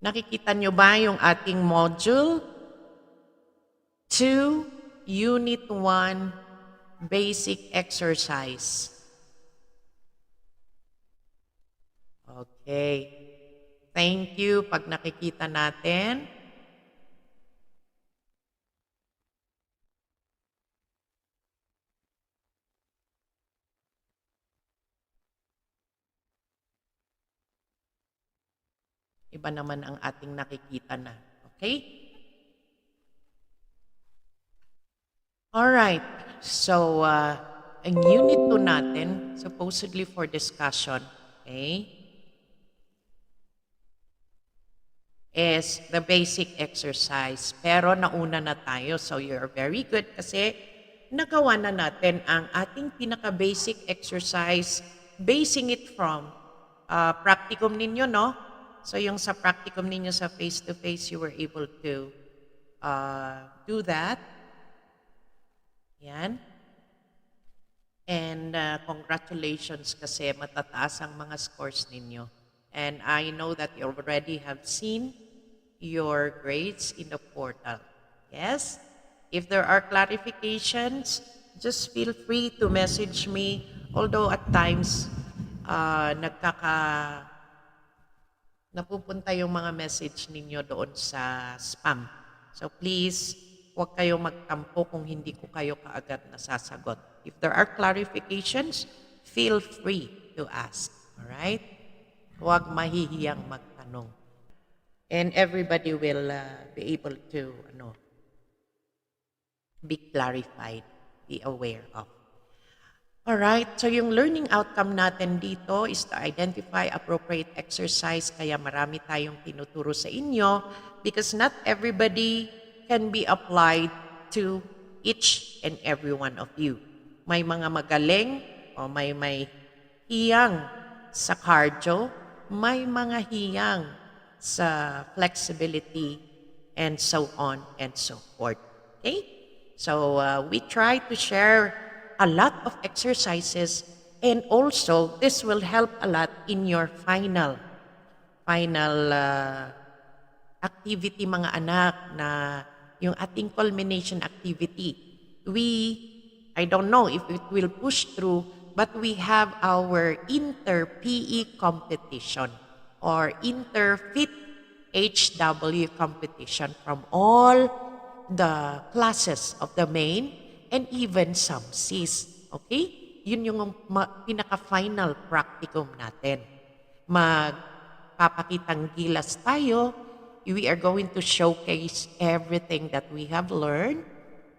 Nakikita nyo ba yung ating module 2, Unit 1, Basic Exercise? Okay. Thank you pag nakikita natin. Iba naman ang ating nakikita na. Okay? Alright. So, ang Unit 2 natin, supposedly for discussion, okay, is the basic exercise. Pero nauna na tayo. So, you're very good kasi nagawa na natin ang ating pinaka-basic exercise basing it from practicum ninyo, no? So, yung sa practicum ninyo sa face-to-face, you were able to do that. Yan. And congratulations kasi matataas ang mga scores ninyo. And I know that you already have seen your grades in the portal. Yes? If there are clarifications, just feel free to message me. Although at times, napupunta yung mga message ninyo doon sa spam. So please, huwag kayong magtampo kung hindi ko kayo kaagad nasasagot. If there are clarifications, feel free to ask. Alright? Huwag mahihiyang magtanong. And everybody will be able to be clarified, be aware of. Alright, so yung learning outcome natin dito is to identify appropriate exercise. Kaya marami tayong tinuturo sa inyo because not everybody can be applied to each and every one of you. May mga magaling o may hiyang sa cardio, may mga hiyang sa flexibility, and so on and so forth. Okay? So we try to share a lot of exercises, and also this will help a lot in your final activity, mga anak, na yung ating culmination activity. I don't know if it will push through, but we have our inter-PE competition or inter-fit HW competition from all the classes of the main and even some Cs. Okay? Yun yung pinaka-final practicum natin. Magpapakitang gilas tayo. We are going to showcase everything that we have learned.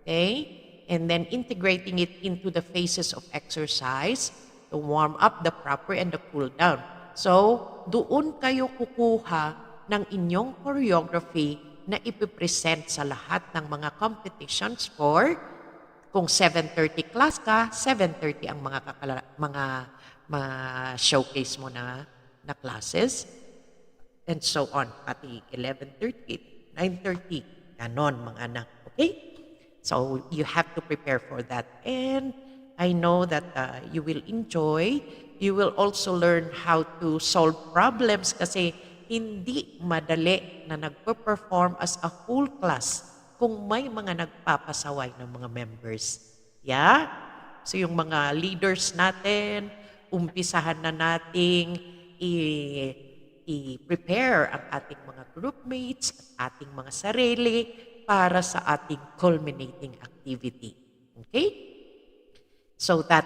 Okay? And then integrating it into the phases of exercise to warm up the proper and the cool down. So, doon kayo kukuha ng inyong choreography na ipipresent sa lahat ng mga competitions for kung 7:30 class ka, 7:30 ang mga showcase mo na classes and so on. Pati 11:30, 9:30, ganon mga anak. Okay? So you have to prepare for that. And I know that you will enjoy. You will also learn how to solve problems kasi hindi madali na nagpe-perform as a whole class kung may mga nagpapasaway ng mga members. Yeah? So yung mga leaders natin, umpisahan na nating i-prepare ang ating mga groupmates at ating mga sarili para sa ating culminating activity. Okay? So that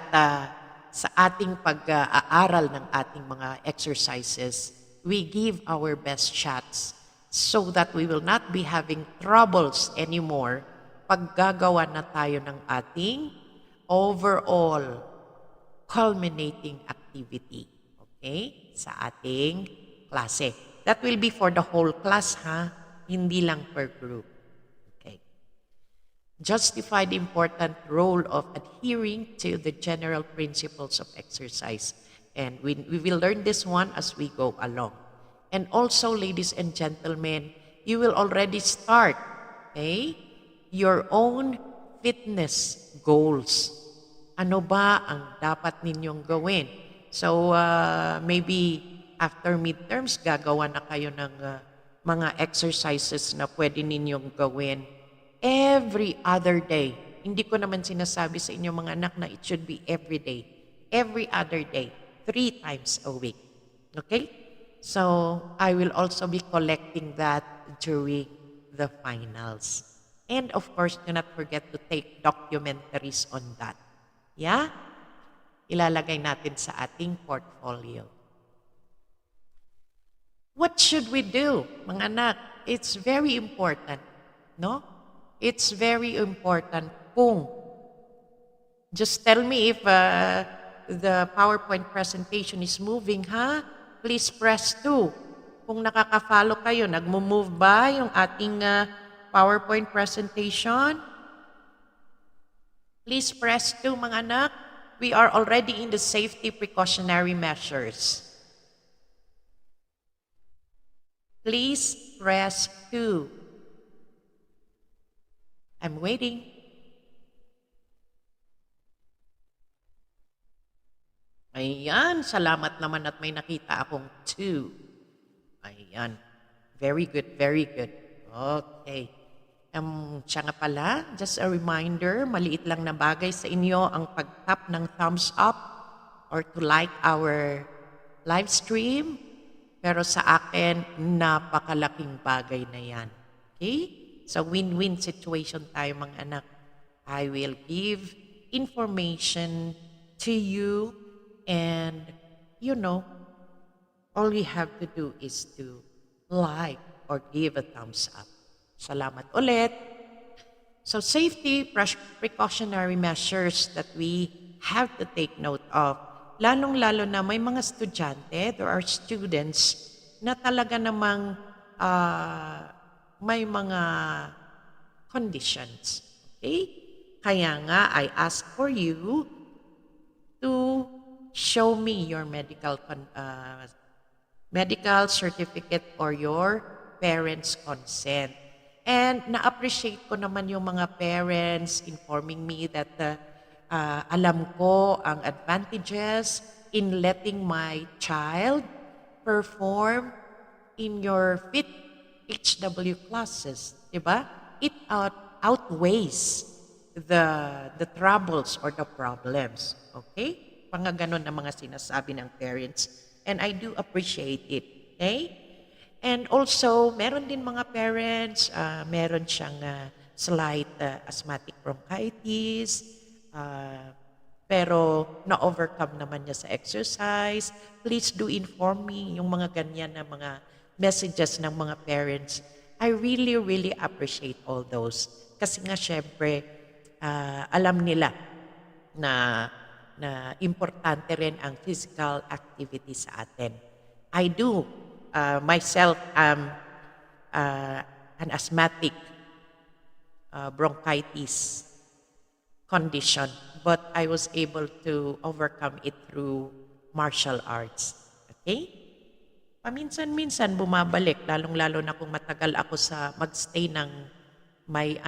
sa ating pag-aaral ng ating mga exercises, we give our best shots so that we will not be having troubles anymore pag gagawa na tayo ng ating overall culminating activity. Okay? Sa ating klase. That will be for the whole class, ha? Hindi lang per group. Okay. Justify the important role of adhering to the general principles of exercise. And we will learn this one as we go along. And also, ladies and gentlemen, you will already start, okay, your own fitness goals. Ano ba ang dapat ninyong gawin? So, maybe after midterms, gagawa na kayo ng mga exercises na pwede ninyong gawin every other day. Hindi ko naman sinasabi sa inyo mga anak na it should be every day. Every other day, 3 times a week. Okay? So, I will also be collecting that during the finals. And of course, do not forget to take documentaries on that. Yeah? Ilalagay natin sa ating portfolio. What should we do, mga anak? It's very important, no? It's very important kung just tell me if the PowerPoint presentation is moving, ha? Please press 2. Kung nakaka-follow kayo, nagmo-move ba yung ating PowerPoint presentation? Please press 2, mga anak. We are already in the safety precautionary measures. Please press 2. I'm waiting. Ayan, salamat naman at may nakita akong 2. Ayan. Very good, very good. Okay. Siya nga pala, just a reminder, maliit lang na bagay sa inyo ang pag-tap ng thumbs up or to like our live stream. Pero sa akin, napakalaking bagay na yan. Okay? So win-win situation tayo mga anak. I will give information to you and, all we have to do is to like or give a thumbs up. Salamat ulit. So safety precautionary measures that we have to take note of. Lalong-lalo na may mga estudyante, there are students na talaga namang may mga conditions. Okay? Kaya nga, I ask for you to show me your medical certificate or your parents' consent. And na-appreciate ko naman yung mga parents informing me that alam ko ang advantages in letting my child perform in your fit HW classes, diba? It outweighs the troubles or the problems, okay? Mga ganon na mga sinasabi ng parents. And I do appreciate it, okay? And also, meron din mga parents, meron siyang slight asthmatic bronchitis, pero na-overcome naman niya sa exercise. Please do inform me yung mga ganyan na mga messages ng mga parents. I really, really appreciate all those. Kasi nga syempre, alam nila na importante rin ang physical activity sa atin. I do myself am an asthmatic bronchitis condition, but I was able to overcome it through martial arts. Okay? Paminsan-minsan bumabalik, lalong-lalo na kung matagal ako sa magstay ng may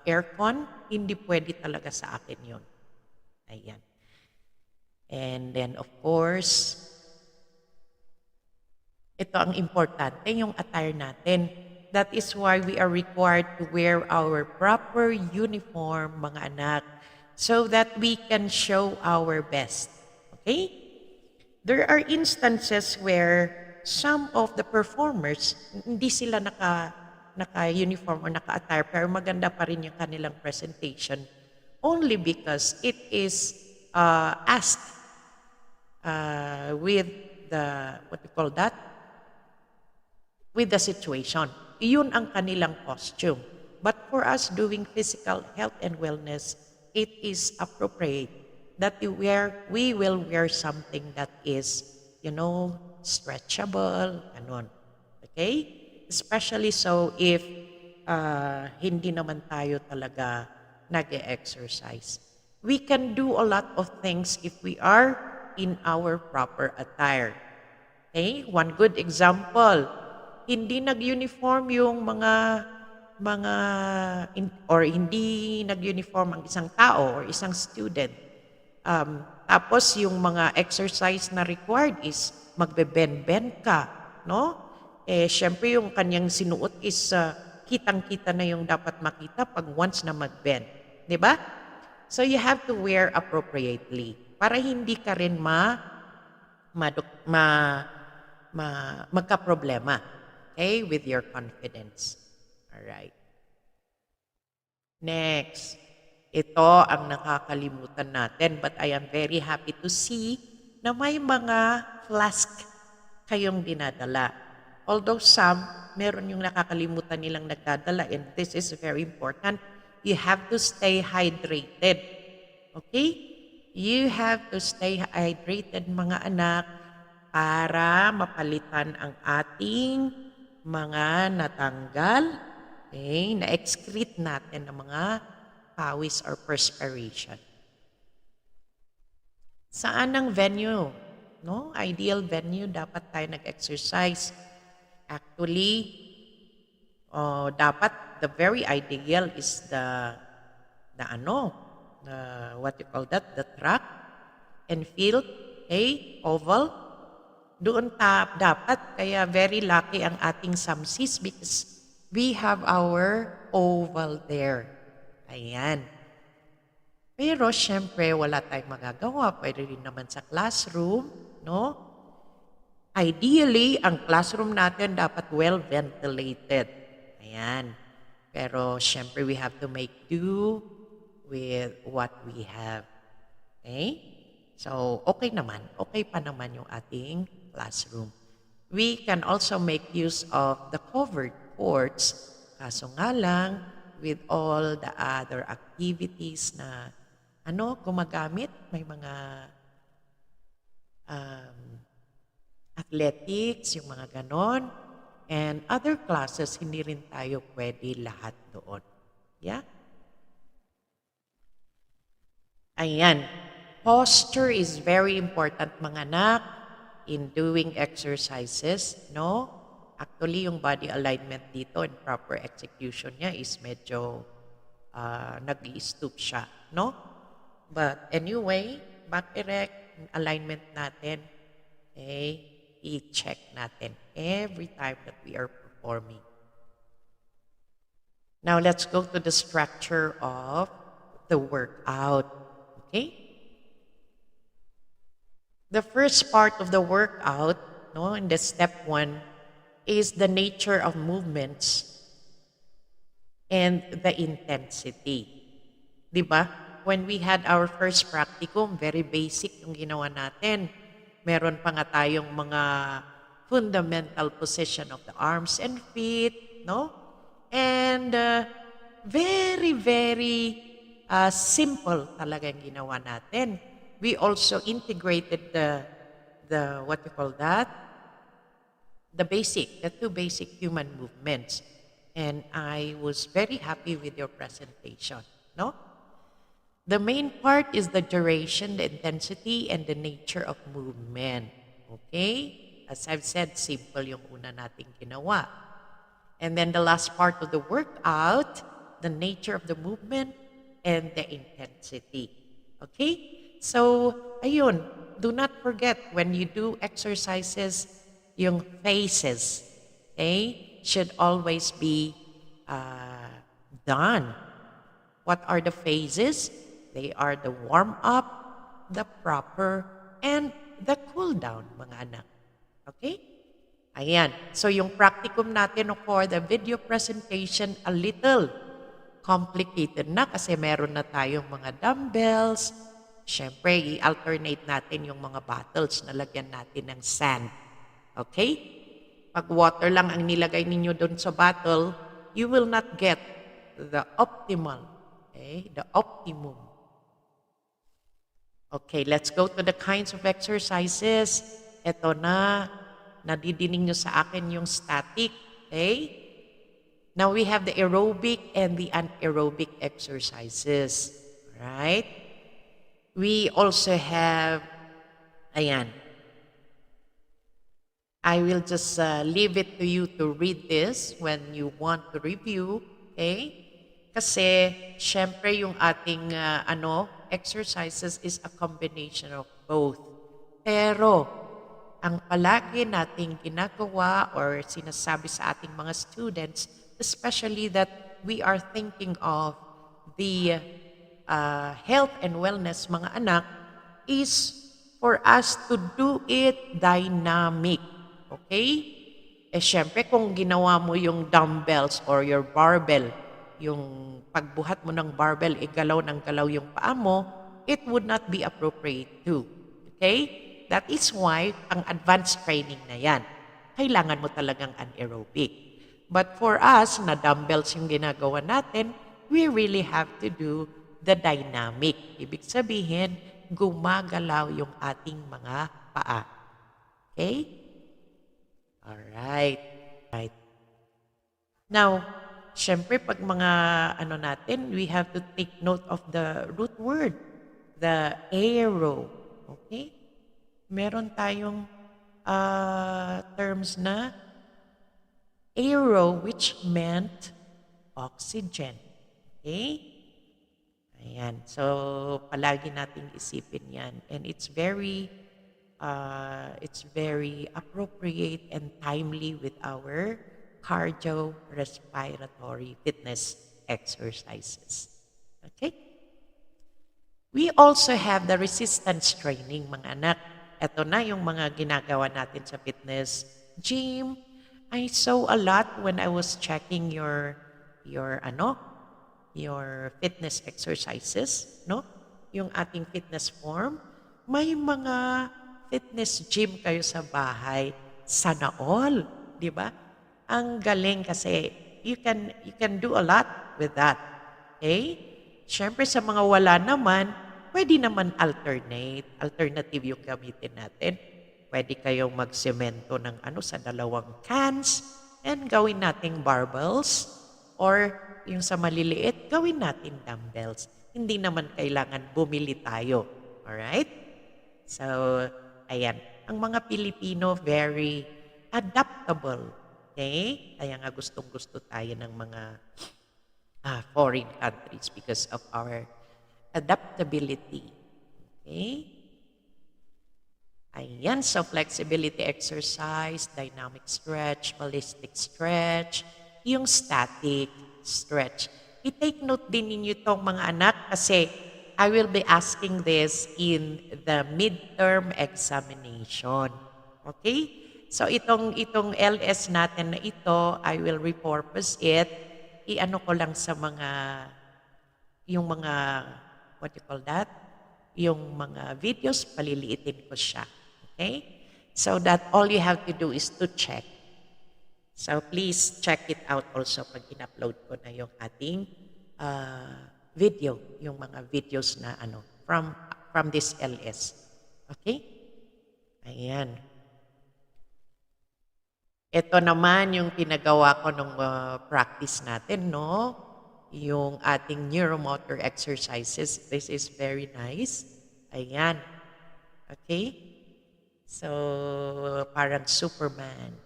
aircon, hindi pwede talaga sa akin yon. Ayan. And then of course, ito ang importante, yung attire natin. That is why we are required to wear our proper uniform, mga anak, so that we can show our best. Okay? There are instances where some of the performers, hindi sila naka-uniform or naka-attire, pero maganda pa rin yung kanilang presentation only because it is asked with the, what we call that? With the situation. Iyon ang kanilang costume. But for us doing physical health and wellness, it is appropriate that we will wear something that is, stretchable, ganon. Okay? Especially so if hindi naman tayo talaga nag-exercise. We can do a lot of things if we are in our proper attire. Okay? One good example, hindi nag-uniform yung or hindi nag-uniform ang isang tao or isang student. Tapos yung mga exercise na required is magbe-bend-bend ka, no? syempre yung kanyang sinuot is kitang-kita na yung dapat makita pag once na mag-bend. Di ba? So you have to wear appropriately para hindi ka rin magka-problema, okay, with your confidence. Alright. Next. Ito ang nakakalimutan natin, but I am very happy to see na may mga flask kayong dinadala. Although some, meron yung nakakalimutan nilang nagdadala, and this is very important. You have to stay hydrated. Okay? You have to stay hydrated, mga anak, para mapalitan ang ating mga natanggal, okay, na-excrete natin ng mga pawis or perspiration. Saan ang venue? No? Ideal venue, dapat tayo nag-exercise. Actually, dapat the very ideal is the what you call that, the track and field, okay, oval. Doon dapat, kaya very lucky ang ating Samsis because we have our oval there. Ayan. Pero syempre, wala tayong magagawa. Pwede rin naman sa classroom, no? Ideally, ang classroom natin dapat well-ventilated. Ayan. Pero syempre, we have to make do with what we have. Okay? So, okay naman. Okay pa naman yung ating classroom. We can also make use of the covered courts. Kaso nga lang, with all the other activities na gumagamit, may mga athletics, yung mga ganon, and other classes, hindi rin tayo pwede lahat doon. Yeah? Ayan. Posture is very important, mga anak, in doing exercises, no? Actually, yung body alignment dito and proper execution niya is medyo nag-i-stoop siya, no? But anyway, back erect, alignment natin, okay, i-check natin every time that we are performing. Now, let's go to the structure of the workout, okay? The first part of the workout, no, in the step 1, is the nature of movements and the intensity. Diba? When we had our first practicum, very basic yung ginawa natin. Meron pa nga tayong mga fundamental position of the arms and feet, no? And very, very simple talaga yung ginawa natin. We also integrated the what you call that? The two basic human movements. And I was very happy with your presentation, no? The main part is the duration, the intensity, and the nature of movement. Okay? As I've said, simple yung una nating ginawa. And then the last part of the workout, the nature of the movement, and the intensity. Okay? So, ayun, do not forget when you do exercises, yung phases, okay, should always be done. What are the phases? They are the warm-up, the proper, and the cool-down, mga anak. Okay? Ayan. So, yung practicum natin for the video presentation, a little complicated na kasi meron na tayong mga dumbbells. Siyempre, i-alternate natin yung mga bottles na lagyan natin ng sand. Okay? Pag water lang ang nilagay ninyo doon sa bottle, you will not get the optimal, the optimum. Okay, let's go to the kinds of exercises. Ito na, nadidinig nyo sa akin yung static. Okay? Now we have the aerobic and the anaerobic exercises. Right? We also have, ayan, I will just leave it to you to read this when you want to review, okay? Kasi, syempre, yung ating exercises is a combination of both. Pero, ang palagi nating ginagawa or sinasabi sa ating mga students, especially that we are thinking of the health and wellness mga anak, is for us to do it dynamic. Okay? Eh syempre kung ginawa mo yung dumbbells or your barbell, yung pagbuhat mo ng barbell, galaw ng galaw yung paa mo, it would not be appropriate too. Okay? That is why ang advanced training na yan, kailangan mo talagang anaerobic. But for us, na dumbbells yung ginagawa natin, we really have to do the dynamic. Ibig sabihin, gumagalaw yung ating mga paa. Okay? Alright. Right. Now, syempre pag mga ano natin, we have to take note of the root word, the aero. Okay? Meron tayong terms na aero, which meant oxygen. Okay? Ayan. So, palagi nating isipin yan. And it's very appropriate and timely with our cardiorespiratory fitness exercises. Okay? We also have the resistance training, mga anak. Ito na yung mga ginagawa natin sa fitness gym. I saw a lot when I was checking your fitness exercises, no? Yung ating fitness form. May mga fitness gym kayo sa bahay. Sana all, di ba? Ang galing kasi you can do a lot with that. Okay? Siyempre sa mga wala naman, pwede naman alternative yung gamitin natin. Pwede kayong magsemento ng sa 2 cans and gawin nating barbells or yung sa maliliit, gawin natin dumbbells. Hindi naman kailangan bumili tayo. Alright? So, ayan. Ang mga Pilipino, very adaptable. Okay? Kaya nga gustong-gusto tayo ng mga foreign countries because of our adaptability. Okay? Ayan, so flexibility exercise, dynamic stretch, ballistic stretch, yung static stretch. I-take note din ninyo itong mga anak kasi I will be asking this in the midterm examination. Okay? So itong LS natin na ito, I will repurpose it. I-ano ko lang sa yung mga, what you call that? Yung mga videos, paliliitin ko siya. Okay? So that all you have to do is to check. So please check it out also pag in-upload ko na yung ating video, yung mga videos na from this LS. Okay? Ayan. Ito naman yung pinagawa ko nung practice natin, no? Yung ating neuromotor exercises. This is very nice. Ayan. Okay? So, parang Superman.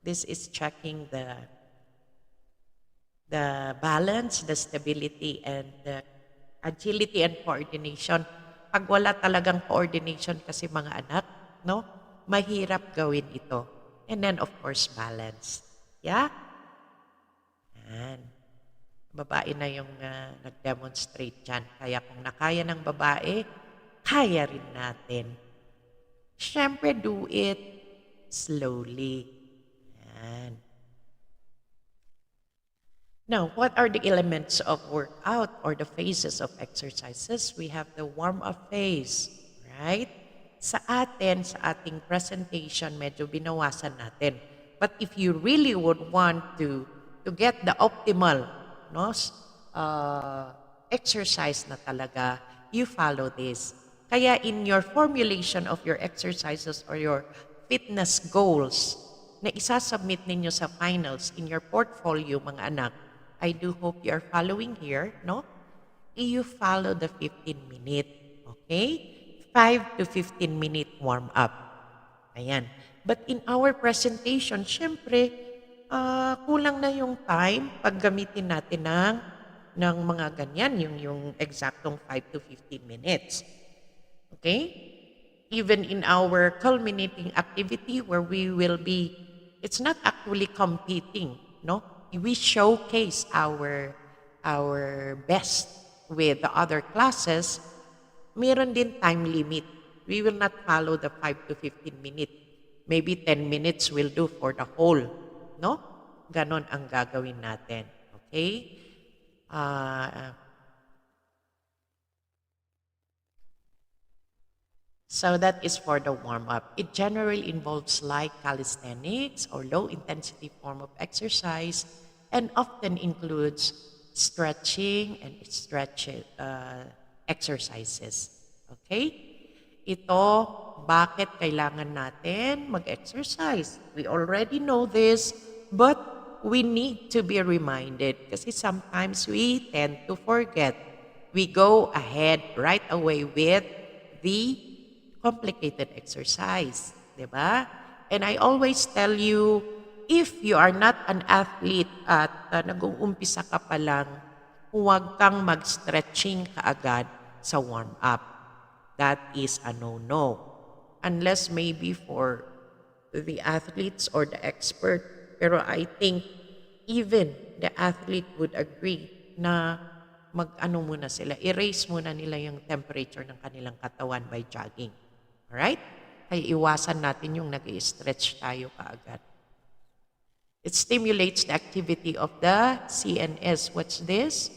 This is checking the balance, the stability, and the agility and coordination. Pag wala talagang coordination kasi mga anak, no? Mahirap gawin ito. And then, of course, balance. Yeah? Yan. Babae na yung nag-demonstrate dyan. Kaya kung nakaya ng babae, kaya rin natin. Siyempre, do it slowly. Yan. Now, what are the elements of workout or the phases of exercises? We have the warm-up phase, right? Sa ating presentation, medyo binawasan natin. But if you really would want to get the optimal exercise na talaga, you follow this. Kaya in your formulation of your exercises or your fitness goals na isasubmit ninyo sa finals in your portfolio, mga anak, I do hope you are following here, no? You follow the 15-minute, okay? 5 to 15-minute warm-up. Ayan. But in our presentation, syempre, kulang na yung time pag gamitin natin ng mga ganyan, yung eksaktong 5 to 15 minutes. Okay? even in our culminating activity where we will be, it's not actually competing, no? We showcase our best with the other classes. Meron din time limit. We will not follow the 5 to 15 minutes. Maybe 10 minutes will do for the whole, no? Ganon ang gagawin natin. Okay? Uh, So that is for the warm-up. It generally involves light calisthenics or low-intensity form of exercise and often includes stretching and exercises. Okay? Ito, bakit kailangan natin mag-exercise? We already know this, but we need to be reminded kasi sometimes we tend to forget. We go ahead right away with the complicated exercise, 'di ba? And I always tell you, if you are not an athlete at nag-uumpisa ka pa lang, huwag kang mag-stretching kaagad sa warm-up. That is a no-no. Unless maybe for the athletes or the expert. Pero I think even the athlete would agree na mag-ano muna sila, erase muna nila yung temperature ng kanilang katawan by jogging. Alright? Kaya iwasan natin yung nag-i-stretch tayo kaagad. It stimulates the activity of the CNS. What's this?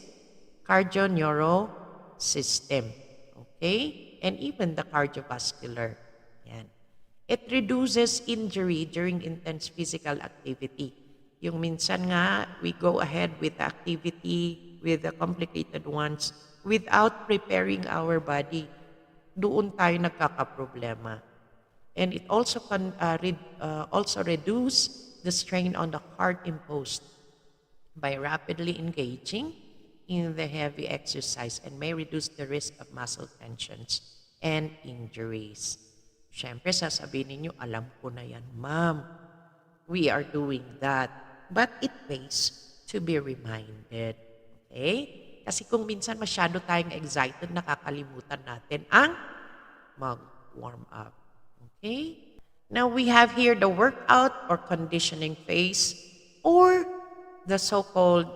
Cardio-neuro system. Okay? And even the cardiovascular. Yan. It reduces injury during intense physical activity. Yung minsan nga, we go ahead with the activity, with the complicated ones, without preparing our body. Doon tayo nagkakaproblema. And it also also reduce the strain on the heart imposed by rapidly engaging in the heavy exercise and may reduce the risk of muscle tensions and injuries. Siyempre, sasabihin ninyo, alam ko na yan, ma'am. We are doing that. But it pays to be reminded. Okay? Kasi kung minsan masyado tayong excited, nakakalimutan natin ang mag-warm up. Okay? Now we have here the workout or conditioning phase or the so-called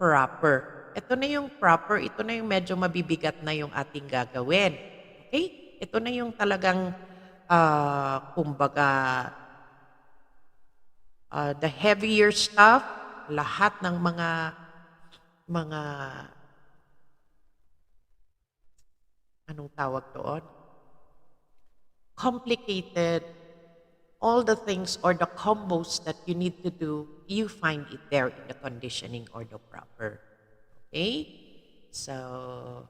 proper. Ito na yung proper, ito na yung medyo mabibigat na yung ating gagawin. Okay? Ito na yung talagang, kumbaga, the heavier stuff, lahat ng mga anong tawag doon? Complicated, all the things or the combos that you need to do, you find it there in the conditioning or the proper. Okay? So,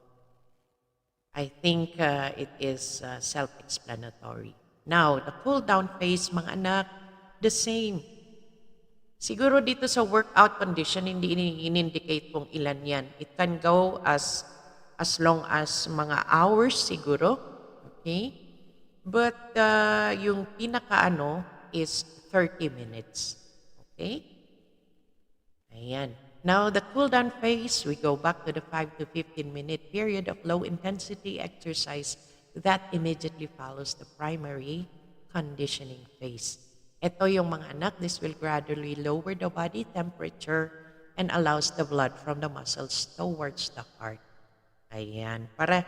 I think it is self-explanatory. Now, the cool-down phase, mga anak, the same. Siguro dito sa workout condition, hindi in-indicate kung ilan yan. It can go as long as mga hours siguro. Okay? But yung pinakaano is 30 minutes. Okay? Ayan. Now, the cool-down phase, we go back to the 5 to 15-minute period of low-intensity exercise that immediately follows the primary conditioning phase. Ito yung mga anak, this will gradually lower the body temperature and allows the blood from the muscles towards the heart. Ayan. Para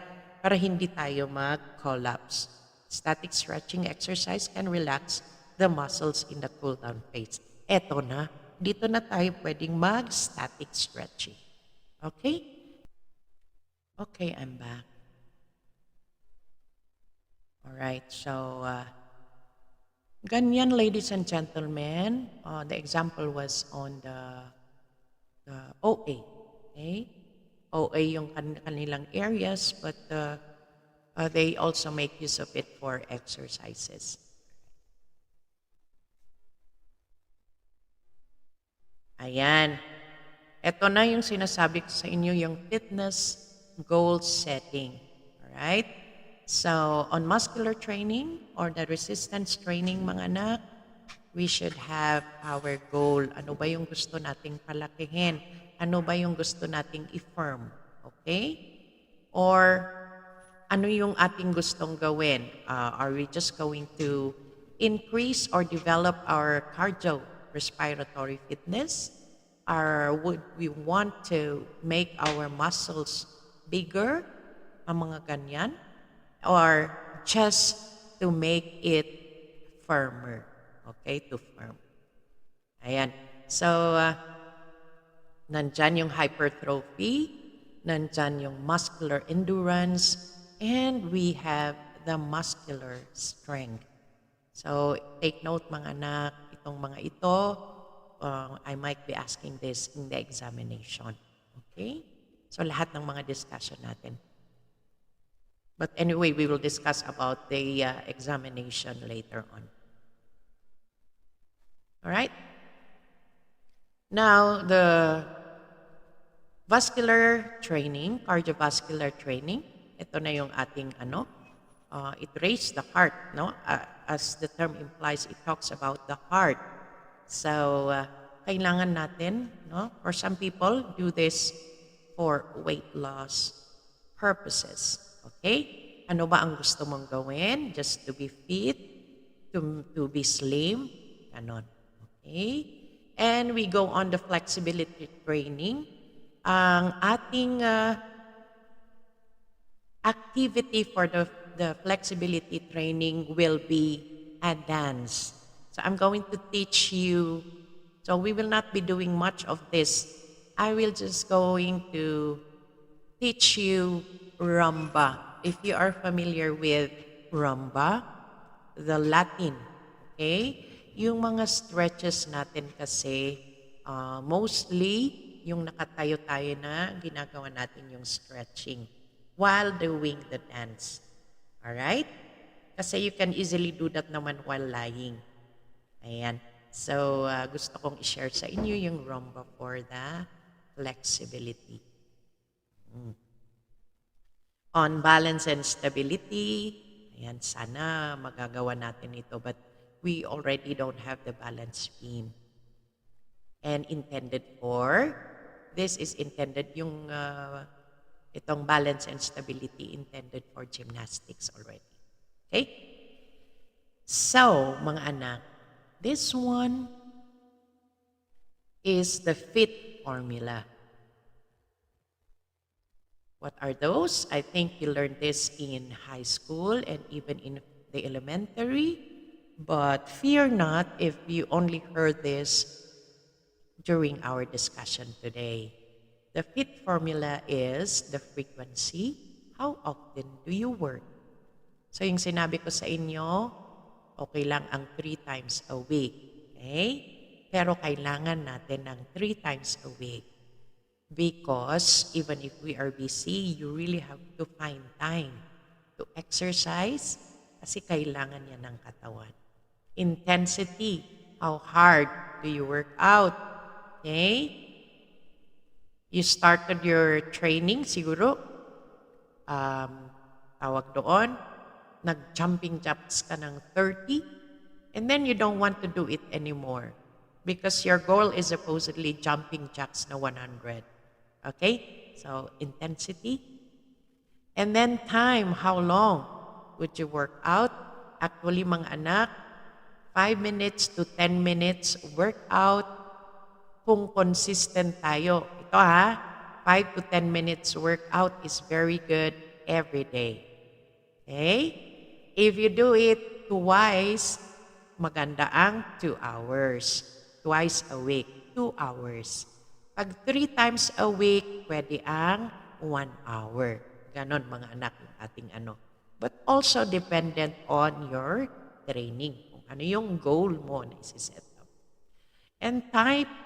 hindi tayo mag-collapse. Static stretching exercise can relax the muscles in the cool-down phase. Eto na. Dito na tayo pwedeng mag-static stretching. Okay? Okay, I'm back. Alright, so ganyan, ladies and gentlemen. The example was on the OA. Okay? OA yung kanilang areas, but they also make use of it for exercises. Ayan. Ito na yung sinasabi ko sa inyo, yung fitness goal setting. Alright? So, on muscular training or the resistance training, mga anak, we should have our goal. Ano ba yung gusto nating palakihin? Ano ba yung gusto nating i-firm? Okay? Or, ano yung ating gustong gawin? Are we just going to increase or develop our cardiorespiratory fitness? Or would we want to make our muscles bigger? Ang mga ganyan. Or just to make it firmer. Okay, to firm. Ayan. So, nandyan yung hypertrophy, nandyan yung muscular endurance, and we have the muscular strength. So, take note mga anak, itong mga ito, I might be asking this in the examination. Okay? So, lahat ng mga discussion natin. But anyway, we will discuss about the examination later on. All right? Now, the vascular training, cardiovascular training, ito na yung ating it raises the heart, no? As the term implies, it talks about the heart. So, kailangan natin, no? For some people, do this for weight loss purposes. Okay? Ano ba ang gusto mong gawin? Just to be fit, to be slim, ganon. Okay? And we go on the flexibility training. Ang ating activity for the flexibility training will be a dance. So I'm going to teach you. So we will not be doing much of this. I will just going to teach you rumba. If you are familiar with rumba, the Latin, okay? Yung mga stretches natin kasi, mostly, yung nakatayo tayo na, ginagawa natin yung stretching while doing the dance. Alright? Kasi you can easily do that naman while lying. Ayan. So, gusto kong i-share sa inyo yung rumba for the flexibility. On balance and stability, ayan, sana magagawa natin ito, but we already don't have the balance beam. And intended for, this is intended yung itong balance and stability intended for gymnastics already. Okay? So, mga anak, this one is the FIT formula. What are those? I think you learned this in high school and even in the elementary. But fear not if you only heard this during our discussion today. The FIT formula is the frequency. How often do you work? So yung sinabi ko sa inyo, okay lang ang 3 times a week. Okay? Pero kailangan natin ng 3 times a week. Because even if we are busy, you really have to find time to exercise kasi kailangan yan ng katawan. Intensity. How hard do you work out? Okay? You started your training siguro, tawag doon, nag-jumping jacks ka ng 30, and then you don't want to do it anymore because your goal is supposedly jumping jacks na 100. Okay? So, intensity. And then time, how long would you work out? Actually, mga anak, 5 minutes to 10 minutes workout kung consistent tayo. Ito 5 to 10 minutes workout is very good every day. Okay? If you do it twice, maganda ang 2 hours. Twice a week, 2 hours. Pag 3 times a week, pwede ang 1 hour. Ganon mga anak ng ating But also dependent on your training. Kung ano yung goal mo na isi-set up. And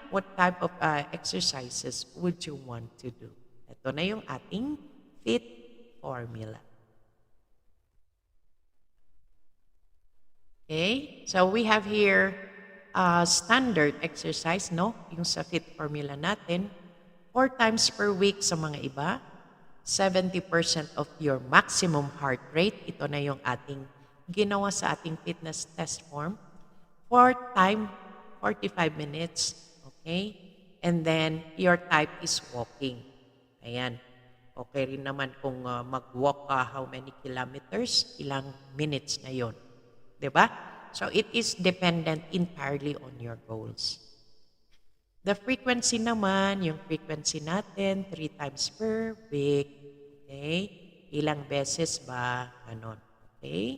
what type of exercises would you want to do? Ito na yung ating FIT formula. Okay? So we have here standard exercise, no? Yung sa FIT formula natin, 4 times per week sa mga iba, 70% of your maximum heart rate. Ito na yung ating ginawa sa ating fitness test form. 4 time, 45 minutes. Okay? And then, your type is walking. Ayan. Okay rin naman kung mag-walk ka how many kilometers, ilang minutes na yon. 'Di ba? So it is dependent entirely on your goals. The frequency naman, yung frequency natin, 3 times per week. Okay? Ilang beses ba? Ganon. Okay?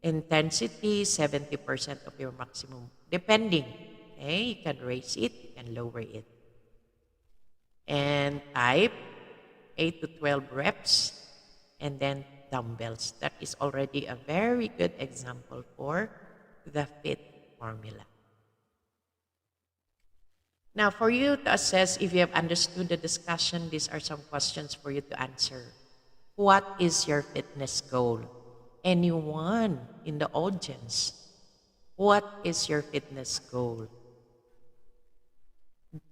Intensity, 70% of your maximum. Depending. Okay? You can raise it, you can lower it. And type, 8 to 12 reps. And then dumbbells. That is already a very good example for the FIT formula. Now, for you to assess if you have understood the discussion, these are some questions for you to answer. What is your fitness goal? Anyone in the audience, what is your fitness goal?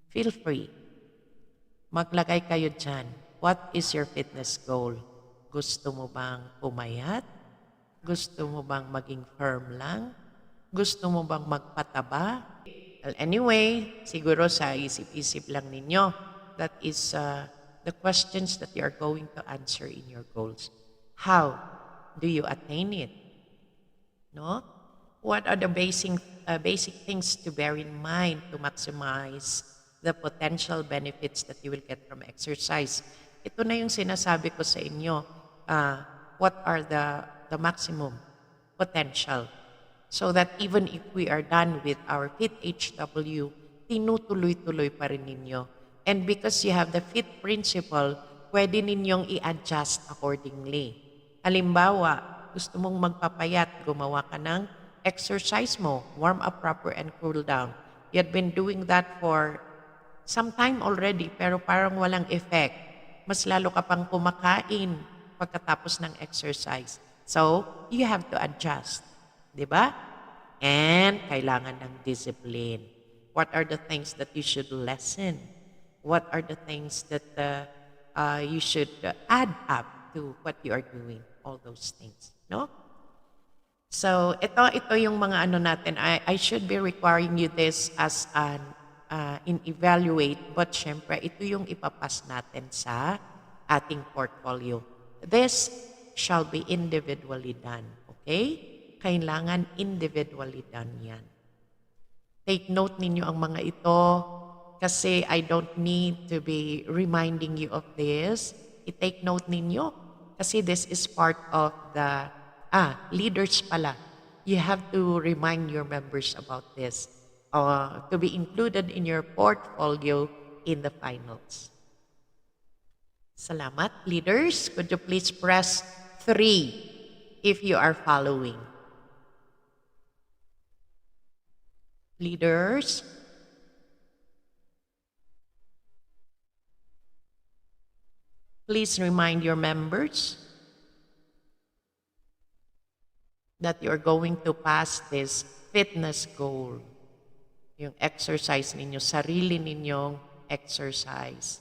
Feel free. Maglagay kayo dyan. What is your fitness goal? Gusto mo bang pumayat? Gusto mo bang maging firm lang? Gusto mo bang magpataba? Well, anyway, siguro sa isip-isip lang ninyo. That is the questions that you are going to answer in your goals. How do you attain it? No? What are the basic things to bear in mind to maximize the potential benefits that you will get from exercise? Ito na yung sinasabi ko sa inyo. What are the maximum potential? So that even if we are done with our FIT HW, tinutuloy-tuloy pa rin ninyo. And because you have the FIT principle, pwede ninyong i-adjust accordingly. Halimbawa, gusto mong magpapayat, gumawa ka ng exercise mo, warm up proper and cool down. You had been doing that for some time already, pero parang walang effect. Mas lalo ka pang kumakain pagkatapos ng exercise. So, you have to adjust. Diba? And kailangan ng discipline. What are the things that you should lessen? What are the things that you should add up to what you are doing? All those things. No? So, ito yung mga ano natin. I should be requiring you this as an in evaluate, but syempre, ito yung ipapas natin sa ating portfolio. This shall be individually done. Okay? Kailangan individually done yan. Take note ninyo ang mga ito kasi I don't need to be reminding you of this. I-take note ninyo kasi this is part of the, leaders pala. You have to remind your members about this to be included in your portfolio in the finals. Salamat, leaders. Could you please press 3 if you are following? Leaders, please remind your members that you're going to pass this fitness goal. Yung exercise ninyo, sarili ninyong exercise.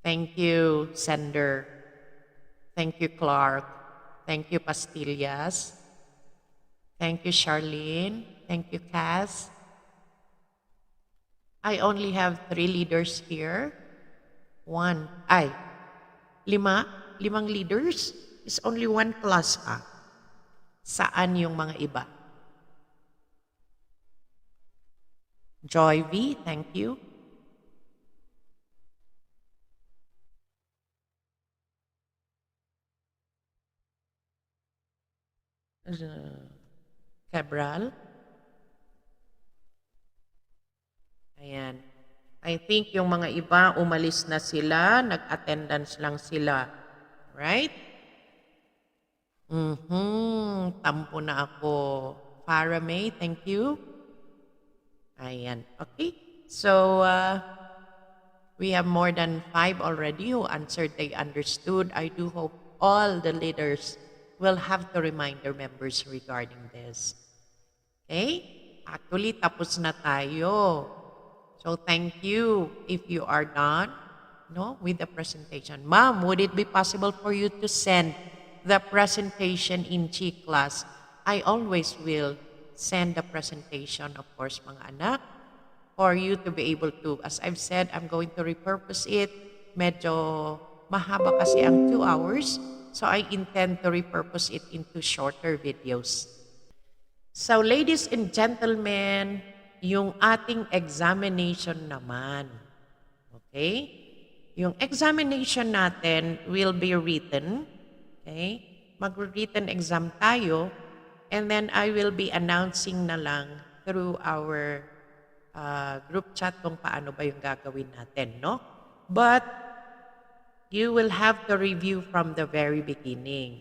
Thank you, Sender. Thank you, Clark. Thank you, Pastillas. Thank you, Charlene. Thank you, Cass. I only have 3 leaders here. 5 leaders. It's only 1 class pa. Saan yung mga iba? Joy V, thank you. Cabral. Ayan. I think yung mga iba, umalis na sila, nag-attendance lang sila. Right? Tampo na ako. Farah May, thank you. Ayan. Okay. So, we have more than 5 already who answered they understood. I do hope all the leaders will have to remind their members regarding this. Okay? Actually, tapos na tayo. So, thank you if you are done with the presentation. Ma'am, would it be possible for you to send the presentation in G class? I always will send the presentation, of course, mga anak, for you to be able to, as I've said, I'm going to repurpose it medyo mahaba kasi ang 2 hours. So I intend to repurpose it into shorter videos. So ladies and gentlemen, yung ating examination naman. Okay? Yung examination natin will be written. Okay? Mag-written exam tayo. And then I will be announcing na lang through our group chat kung paano ba yung gagawin natin, no? But you will have to review from the very beginning.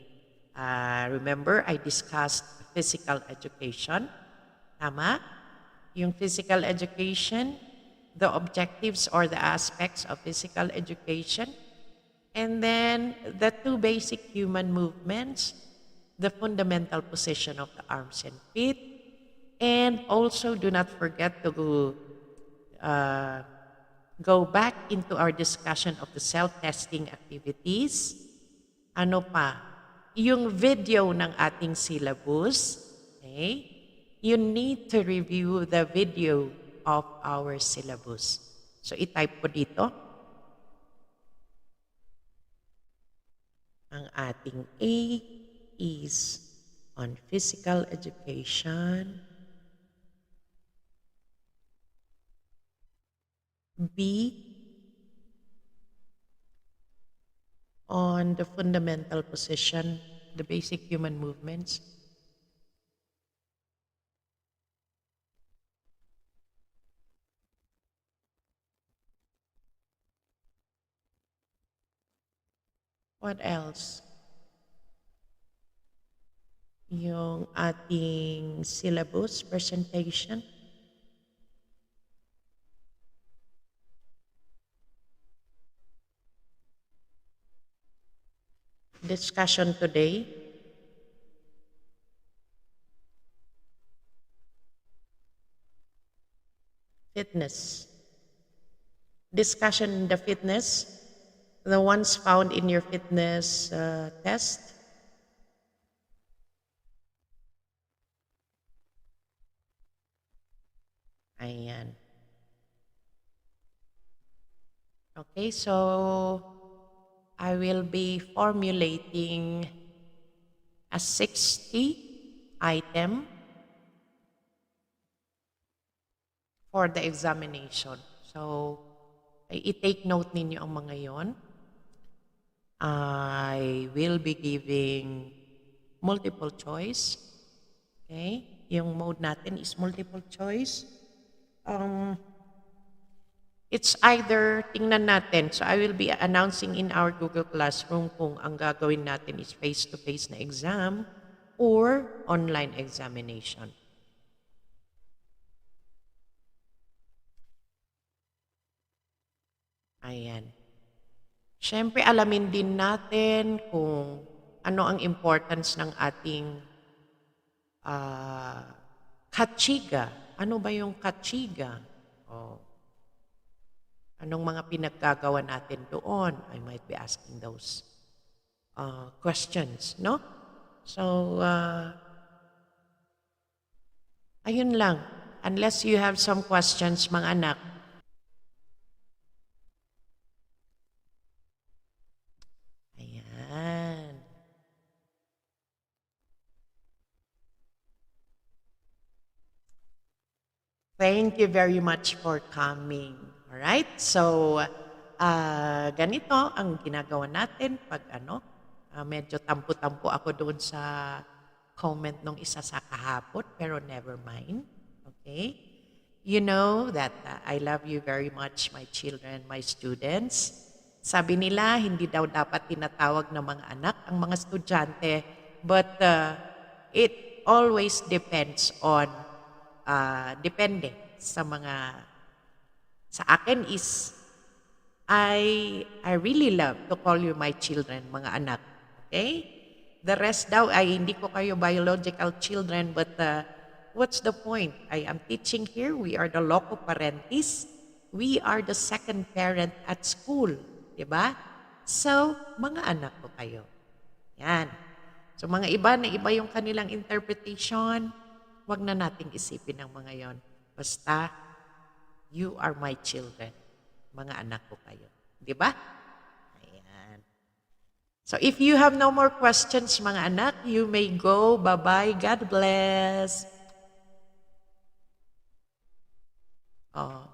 Remember, I discussed physical education. Tama? Yung physical education, the objectives or the aspects of physical education, and then the two basic human movements, the fundamental position of the arms and feet, and also do not forget to go back into our discussion of the self-testing activities. Ano pa? Yung video ng ating syllabus. Okay? You need to review the video of our syllabus. So, i-type ko dito. Ang ating A is on physical education. B on the fundamental position, the basic human movements. What else? Yung ating syllabus presentation. Discussion today. Fitness. Discussion in the fitness. The ones found in your fitness test. Ayan. Okay, so I will be formulating a 60 item for the examination. So, i-take note ninyo ang mga yon. I will be giving multiple choice. Okay? Yung mode natin is multiple choice. It's either, tingnan natin, so I will be announcing in our Google Classroom kung ang gagawin natin is face-to-face na exam or online examination. Ayan. Siyempre, alamin din natin kung ano ang importance ng ating katsiga. Ano ba yung katsiga? Oh. Anong mga pinaggagawa natin doon? I might be asking those questions, no? So, ayun lang. Unless you have some questions, mga anak. Ayan. Thank you very much for coming. Alright? So, ganito ang ginagawa natin pag medyo tampo-tampo ako doon sa comment nung isa sa kahapon, pero never mind. Okay? You know that I love you very much, my children, my students. Sabi nila, hindi daw dapat tinatawag na mga anak ang mga estudyante, but it always depends on, depende sa mga, sa akin is, I really love to call you my children, mga anak. Okay? The rest daw ay hindi ko kayo biological children, but what's the point? I am teaching here. We are the loco parentis. We are the second parent at school. Diba? So, mga anak ko kayo. Yan. So, mga iba na iba yung kanilang interpretation, wag na nating isipin ang mga yon. Basta, you are my children. Mga anak ko kayo. Diba? So if you have no more questions, mga anak, you may go. Bye-bye. God bless. Oh.